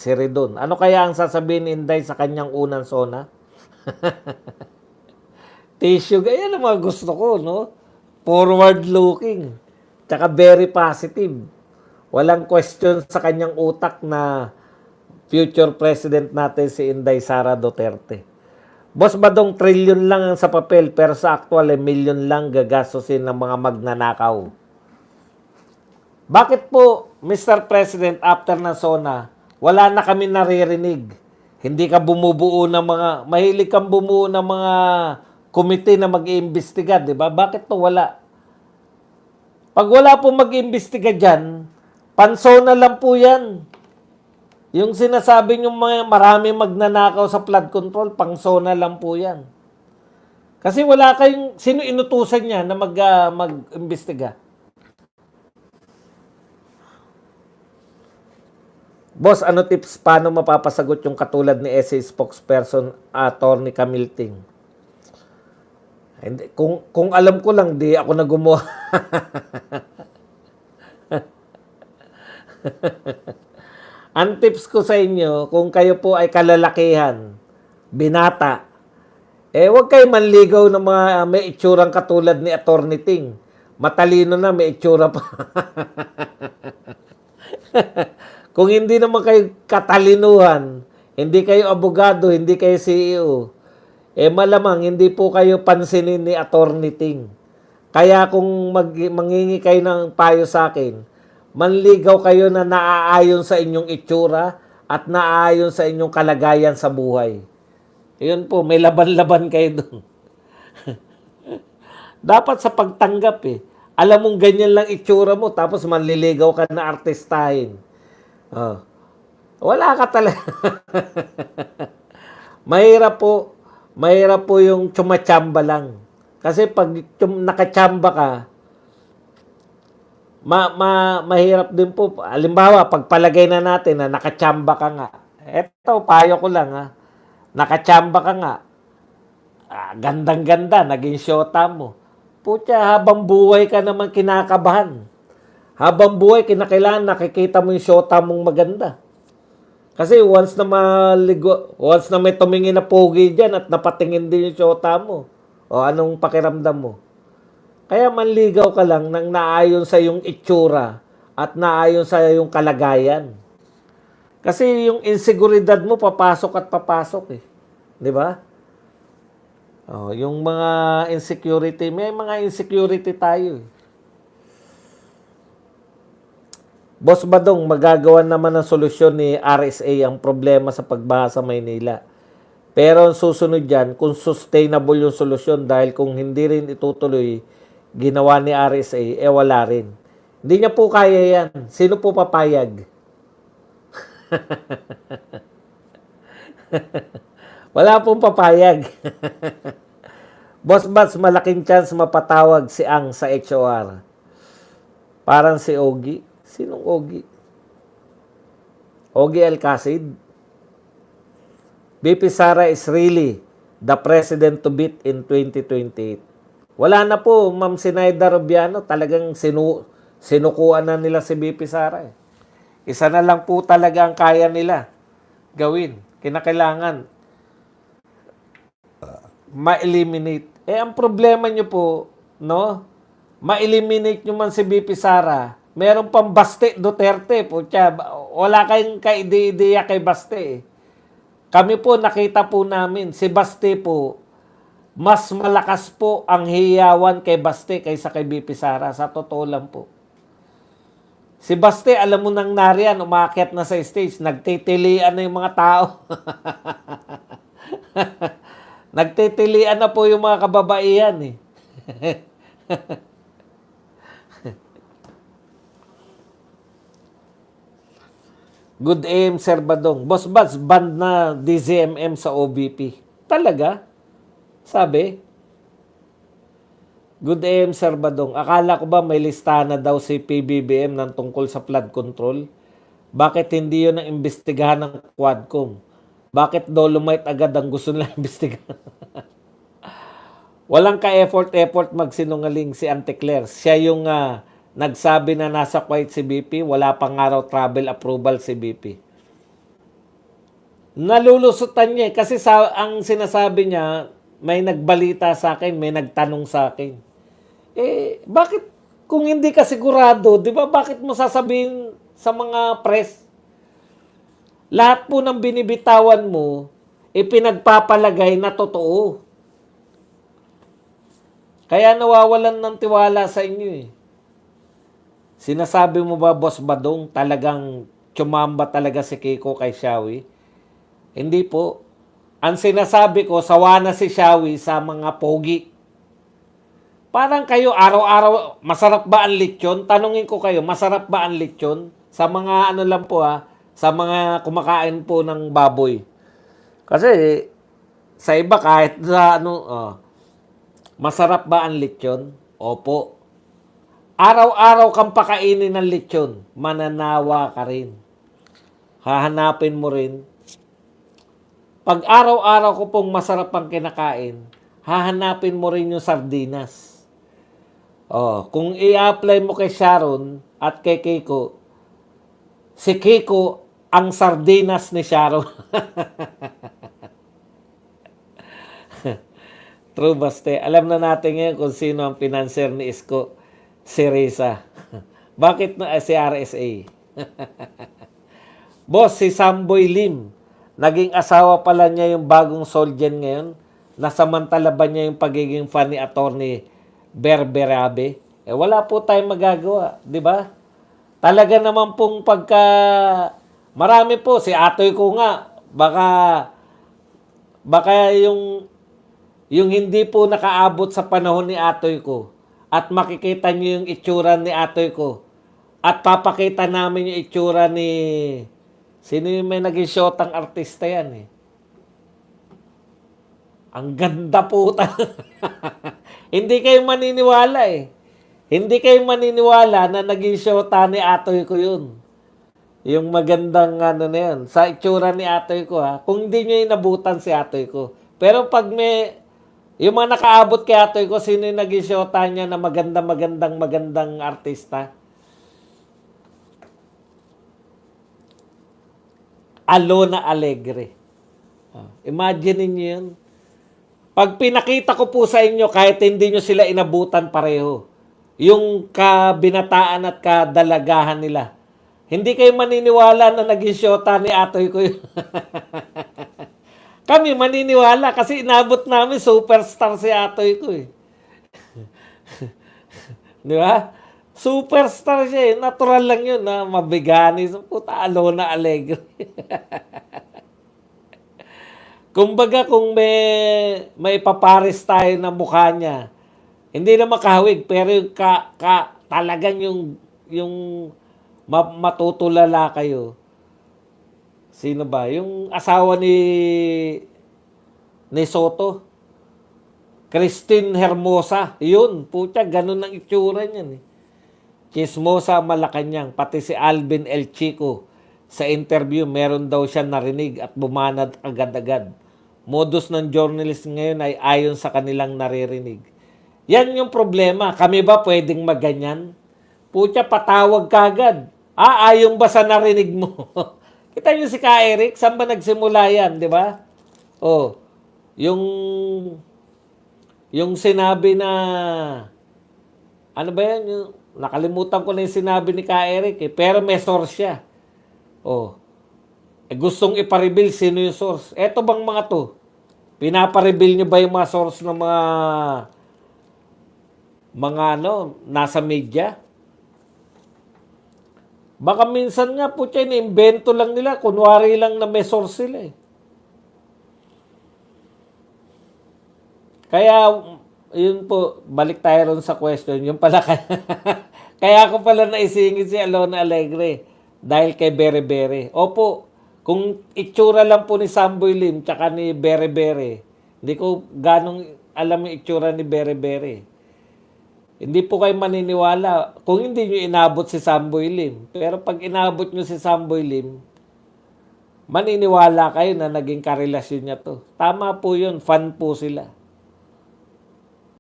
si Redon. Ano kaya ang sasabihin ni Inday sa kanyang unang sona? Tissue, ganyan ang mga gusto ko, no? Forward looking. Tsaka very positive. Walang question sa kanyang utak na future president natin si Inday Sara Duterte. Boss Badong, trilyon lang ang sa papel pero sa actual milyon lang gagastusin ng mga magnanakaw. Bakit po, Mr. President, after na SONA, wala na kami naririnig? Hindi ka bumubuo ng mga, mahilig kang bumuo ng mga komite na mag-iimbestiga, di ba? Bakit to wala? Pag wala po mag-iimbestiga dyan, pansona lang po yan. Yung sinasabi nyo mga marami magnanakaw sa flood control, pangsona lang po yan. Kasi wala kayong, sino inutusan niya na mag-imbestiga? Boss, ano tips paano mapapasagot yung katulad ni SA spokesperson Attorney Camilting? Hindi, kung alam ko lang, di ako na gumawa. Ang tips ko sa inyo, kung kayo po ay kalalakihan, binata, huwag kayo manligaw ng mga may itsurang katulad ni Attorney Ting. Matalino na, may itsura pa. Kung hindi naman kayo katalinuhan, hindi kayo abogado, hindi kayo CEO, malamang hindi po kayo pansinin ni Attorney Ting. Kaya kung mangingi kayo ng payo sa akin, manligaw kayo na naaayon sa inyong itsura at naaayon sa inyong kalagayan sa buhay. Yun po, may laban-laban kayo doon. Dapat sa pagtanggap alam mong ganyan lang itsura mo tapos manliligaw ka na artistahin. Wala ka talaga. Mahirap po yung tsumachamba lang. Kasi pag nakachamba ka, mahirap din po. Halimbawa, pagpalagay na natin na nakachamba ka nga. Eto, payo ko lang nakachamba ka nga. Gandang-ganda, naging syota mo. Putya, habang buhay ka naman kinakabahan. Habang buhay, kinakailangan nakikita mo yung syota mong maganda. Kasi once na may tumingin na pogi dyan at napatingin din yung syota mo, o anong pakiramdam mo? Kaya manligaw ka lang nang naayon sa yung itsura at naayon sa yung kalagayan. Kasi yung inseguridad mo papasok at papasok Di ba? Yung mga insecurity, may mga insecurity tayo Boss Badong, magagawa naman ng solusyon ni RSA ang problema sa pagbaha sa Maynila. Pero ang susunod dyan, kung sustainable yung solusyon dahil kung hindi rin itutuloy ginawa ni RSA, wala rin. Hindi niya po kaya yan. Sino po papayag? Wala pong papayag. Boss Bats, malaking chance mapatawag si Ang sa HOR. Parang si Ogie. Sinong Ogie? Ogie Alcacid? BP Sara is really the president to beat in 2028. Wala na po, Ma'am Sinaida Rubiano. Talagang sinukuan na nila si BP Sara. Isa na lang po talaga ang kaya nila gawin. Kinakailangan ma-eliminate. Ang problema nyo po, ma-eliminate nyo man si BP Sara, meron pang Baste Duterte po. Wala kayong ka-ideya kay Baste Kami po, nakita po namin, si Baste po, mas malakas po ang hiyawan kay Baste kaysa kay BP Sara. Sa totoo lang po. Si Baste, alam mo nang nariyan, umakyat na sa stage, nagtitilian na yung mga tao. Nagtitilian na po yung mga kababaihan Good aim, Sir Badong. Boss Bats, banned na DZMM sa OBP. Talaga? Sabi? Good aim, Sir Badong. Akala ko ba may listahan na daw si PBBM ng tungkol sa flood control? Bakit hindi yun ang imbestigahan ng Quadcom? Bakit Dolomite agad ang gusto nila imbestigahan? Walang ka-effort magsinungaling si Auntie Claire. Siya yung nagsabi na nasa Kuwait si BP, wala pang araw travel approval si BP. Nalulusutan niya eh. Kasi ang sinasabi niya, may nagbalita sa akin, may nagtanong sa akin. Eh, bakit kung hindi ka sigurado, di ba, bakit mo sasabihin sa mga press? Lahat po ng binibitawan mo, ipinagpapalagay na totoo. Kaya nawawalan ng tiwala sa inyo eh. Sinasabi mo ba, Boss Badong, talagang tsumamba talaga si Kiko kay Shawi? Hindi po. Ang sinasabi ko, sawa na si Shawi sa mga pogi. Parang kayo, araw-araw, masarap ba ang lechon? Tanungin ko kayo, masarap ba ang lechon? Sa mga ano lang po sa mga kumakain po ng baboy. Kasi, sa iba kahit sa masarap ba ang lechon? Opo. Araw-araw kang pakainin ng lechon, mananawa ka rin. Hahanapin mo rin. Pag araw-araw ko pong masarap ang kinakain, hahanapin mo rin yung sardinas. Kung i-apply mo kay Sharon at kay Kiko, si Kiko ang sardinas ni Sharon. True, baste. Alam na natin ngayon kung sino ang financer ni Isko. Si Risa. Bakit na si RSA? Boss, si Samboy Lim. Naging asawa pala niya yung bagong Solgen ngayon. Nasamantala ba niya yung pagiging fan ni Attorney Berberabe? Wala po tayong magagawa. Di ba? Talaga naman pong marami po. Si Atoy ko nga. Baka yung hindi po nakaabot sa panahon ni Atoy ko. At makikita niyo yung itsura ni Atoy ko. At papakita namin yung itsura ni... Sino yung may naging shotang artista yan eh? Ang ganda po. Hindi kayo maniniwala eh. Hindi kayo maniniwala na naging shota ni Atoy ko yun. Yung magandang na yun. Sa itsura ni Atoy ko Kung hindi nyo inabutan si Atoy ko. Pero pag yung mga nakaabot kay Atoy ko, sino yung naging shota niya na magandang artista? Alona Alegre. Imagine niyo yun. Pag pinakita ko po sa inyo, kahit hindi nyo sila inabutan pareho, yung kabinataan at kadalagahan nila, hindi kayo maniniwala na naging shota ni Atoy ko yun. Kami maniniwala kasi inabot namin superstar si Atoy ko eh. Di ba? Superstar siya eh. Natural lang yun na mabigani. Puta, Alona Alegre. Kumbaga kung may papares tayo na mukha niya, hindi na makahawig, pero yung talagang yung matutulala kayo. Sino ba? Yung asawa ni Soto. Christine Hermosa. Yun, puta, ganun ang itsura niyan eh. Chismosa Malacanang, pati si Alvin El Chico. Sa interview, meron daw siya narinig at bumanad agad-agad. Modus ng journalist ngayon ay ayon sa kanilang naririnig. Yan yung problema. Kami ba pwedeng maganyan? Puta, patawag kagad. Ayon ba sa narinig mo? Kita niyo si Ka Eric, saan ba nagsimula yan, di ba? Yung sinabi na, ano ba yan? Nakalimutan ko na yung sinabi ni Ka Eric eh, pero may source siya. Gustong ipareveal sino yung source. Eto bang mga to? Pinapareveal nyo ba yung mga source ng mga nasa media? Baka minsan nga po invento lang nila, kunwari lang na may source sila eh. Kaya, yun po, balik tayo ron sa question. Yung pala, kaya ako pala naisingit si Alona Alegre dahil kay Bere Bere. Opo, kung itsura lang po ni Samboy Lim tsaka ni Bere Bere, hindi ko ganong alam yung itsura ni Bere Bere. Hindi po kayo maniniwala kung hindi nyo inabot si Samboy Lim. Pero pag inabot nyo si Samboy Lim, maniniwala kayo na naging karelasyon niya to. Tama po yun, fan po sila.